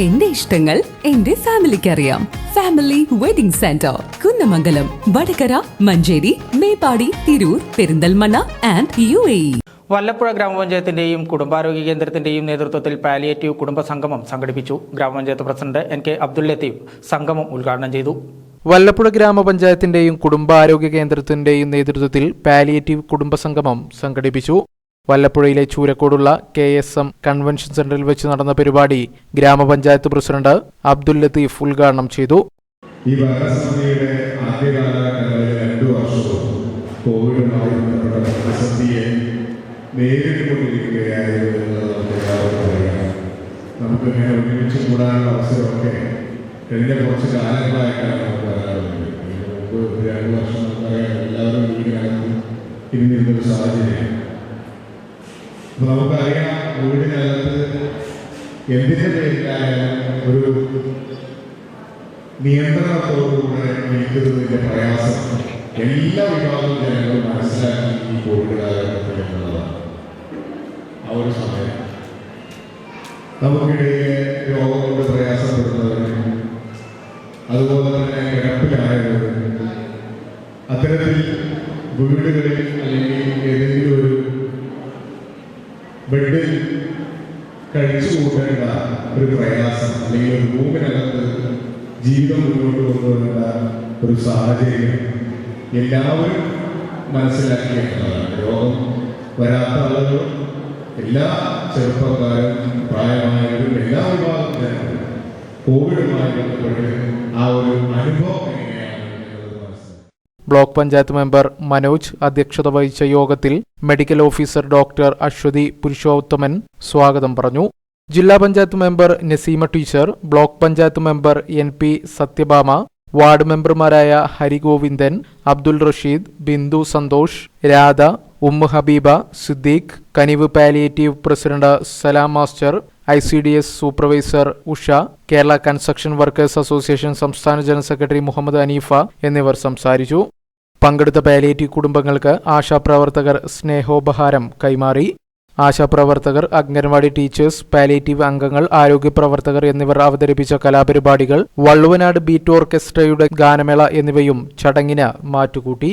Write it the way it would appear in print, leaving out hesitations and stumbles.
എന്റെ ഇഷ്ടങ്ങൾ എന്റെ ഫാമിലിക്ക് അറിയാം. Family wedding centre, Kunnamangalam, Vadakara, Manjeri, Meppadi, Tirur, Perinthalmanna and UAE. Vallappuzha ഗ്രാമപഞ്ചായത്തിന്റെയും കുടുംബാരോഗ്യ കേന്ദ്രത്തിന്റെയും നേതൃത്വത്തിൽ പാലിയേറ്റീവ് കുടുംബ സംഗമം സംഘടിപ്പിച്ചു. ഗ്രാമപഞ്ചായത്ത് പ്രസിഡന്റ് NK അബ്ദുൽ ലത്തീഫ് സംഗമം ഉദ്ഘാടനം ചെയ്തു. വല്ലപ്പുഴ ഗ്രാമപഞ്ചായത്തിന്റെയും കുടുംബാരോഗ്യ കേന്ദ്രത്തിന്റെയും നേതൃത്വത്തിൽ പാലിയേറ്റീവ് കുടുംബ സംഗമം സംഘടിപ്പിച്ചു. വല്ലപ്പുഴയിലെ ചൂരക്കോടുള്ള KSM കൺവെൻഷൻ സെന്ററിൽ വെച്ച് നടന്ന പരിപാടി ഗ്രാമപഞ്ചായത്ത് പ്രസിഡന്റ് അബ്ദുൽ ലത്തീഫ് ഉദ്ഘാടനം ചെയ്തു. ഈ ഭരണസമിതിയുടെ ആദ്യകാല 2 വർഷവും കോവിഡുമായി ബന്ധപ്പെട്ട പ്രതിസന്ധിയെ നേരിട്ടുകൊണ്ടിരിക്കുകയായിരുന്നു എന്നുള്ളത് നമുക്കിങ്ങനെ ഒരുമിച്ച് കൂടാനുള്ള അവസരമൊക്കെ കഴിഞ്ഞ കുറച്ച് കാലങ്ങളായിട്ടാണ് നമുക്ക് വരാറുള്ളത്. 2 വർഷം എല്ലാവരും വീടിനകത്ത് ഇരുന്നിരുന്നൊരു സാഹചര്യം. അപ്പോൾ നമുക്കറിയാം, വീടിനകത്ത് എന്തിൻ്റെ പേരിലായാലും ഒരു നിയന്ത്രണത്തോടുകൂടെ ഇരിക്കുന്നതിൻ്റെ പ്രയാസം എല്ലാ വിഭാഗം ജനങ്ങളും മനസ്സിലാക്കി ഈ കോവിഡ് കാലഘട്ടത്തിൽ എന്നുള്ളതാണ്. ആ ഒരു സമയം നമുക്കിടയിലെ രോഗം കൊണ്ട് പ്രയാസപ്പെടുന്നവരും അതുപോലെ തന്നെ കിടപ്പിലായവരും അത്തരത്തിൽ വീടുകളിൽ അല്ലെങ്കിൽ ഏതെങ്കിലും ഒരു ബെഡിൽ കഴിച്ചു കൂട്ടേണ്ട ഒരു പ്രയാസം അല്ലെങ്കിൽ ഒരു റൂമിനകത്ത് ജീവിതം മുന്നോട്ട് കൊണ്ടുപോകേണ്ട ഒരു സാഹചര്യം എല്ലാവരും മനസ്സിലാക്കിയിട്ടുള്ളതാണ്. രോഗം വരാത്ത ആളുകളും എല്ലാ ചെറുപ്പക്കാരും പ്രായമായവരും എല്ലാ വിഭാഗം ജനങ്ങളും കോവിഡുമായി ബന്ധപ്പെട്ട് ആ ഒരു അനുഭവം ബ്ലോക്ക് പഞ്ചായത്ത് മെമ്പർ മനോജ് അധ്യക്ഷത വഹിച്ച യോഗത്തിൽ medical officer doctor Aswathi Purushothaman സ്വാഗതം പറഞ്ഞു. ജില്ലാ panchayat member Naseema teacher, block panchayat member NP Sathyabhama, ward മെമ്പർമാരായ Harigovindan, Abdul Rasheed, Bindu Santhosh, Radha, Habeeba, Siddique, Kaniv palliative president Salam master, ICDS supervisor Usha, Kerala construction workers association സംസ്ഥാന ജനറൽ സെക്രട്ടറി മുഹമ്മദ് അനീഫ എന്നിവർ സംസാരിച്ചു. പങ്കെടുത്ത പാലിയേറ്റീവ് കുടുംബങ്ങൾക്ക് ആശാപ്രവർത്തകർ സ്നേഹോപഹാരം കൈമാറി. ആശാപ്രവർത്തകർ, അംഗൻവാടി ടീച്ചേഴ്സ്, പാലിയേറ്റീവ് അംഗങ്ങൾ, ആരോഗ്യ പ്രവർത്തകർ എന്നിവർ അവതരിപ്പിച്ച കലാപരിപാടികൾ, വള്ളുവനാട് ബീറ്റ് ഓർക്കസ്ട്രയുടെ ഗാനമേള എന്നിവയും ചടങ്ങിന് മാറ്റുകൂട്ടി.